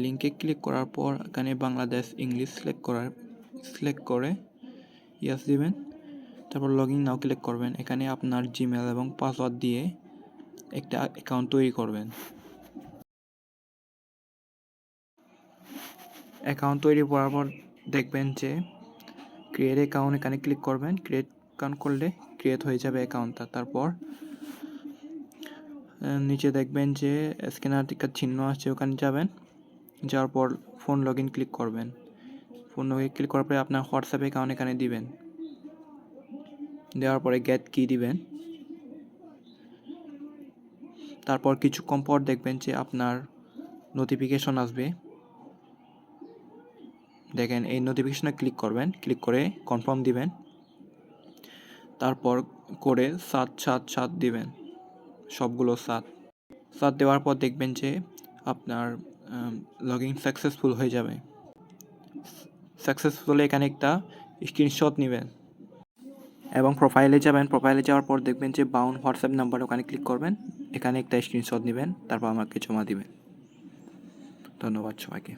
লিঙ্কে ক্লিক করার পর এখানে বাংলাদেশ ইংলিশ সিলেক্ট করে ইয়েস দিবেন। তারপর লগ ইন নাও ক্লিক করবেন। এখানে আপনার জিমেল এবং পাসওয়ার্ড দিয়ে একটা অ্যাকাউন্ট তৈরি করবেন। অ্যাকাউন্ট তৈরি করার পর দেখবেন যে ক্রিয়েট অ্যাকাউন্ট, এখানে ক্লিক করবেন। ক্রিয়েট অ্যাকাউন্ট করলে ক্রিয়েট হয়ে যাবে অ্যাকাউন্টটা। তারপর নিচে দেখবেন যে স্ক্যানার টিকার চিহ্ন আছে, ওখানে যাবেন। যাওয়ার পর ফোন লগ ইন ক্লিক করবেন। ফোন লগ ইন ক্লিক করার পরে আপনার হোয়াটসঅ্যাপ অ্যাকাউন্ট এখানে দিবেন। দেওয়ার পরে গেট কি দিবেন। তারপর কিছুক্ষণ পর দেখবেন যে আপনার নোটিফিকেশন আসবে। দেখেন এই নোটিফিকেশনে ক্লিক করবেন। ক্লিক করে কনফার্ম দিবেন। তারপর করে 777 দিবেন, সবগুলো 7 দেওয়ার পর দেখবেন যে আপনার লগ ইন সাকসেসফুল হয়ে যাবে। সাকসেসফুল এখানে একটা স্ক্রিনশট নেবেন এবং প্রোফাইলে যাবেন। প্রোফাইলে যাওয়ার পর দেখবেন যে বাউন্ড হোয়াটসঅ্যাপ নাম্বার, ওখানে ক্লিক করবেন। এখানে একটা স্ক্রিনশট নেবেন, তারপর আমাকে জমা দিবেন। ধন্যবাদ সবাইকে।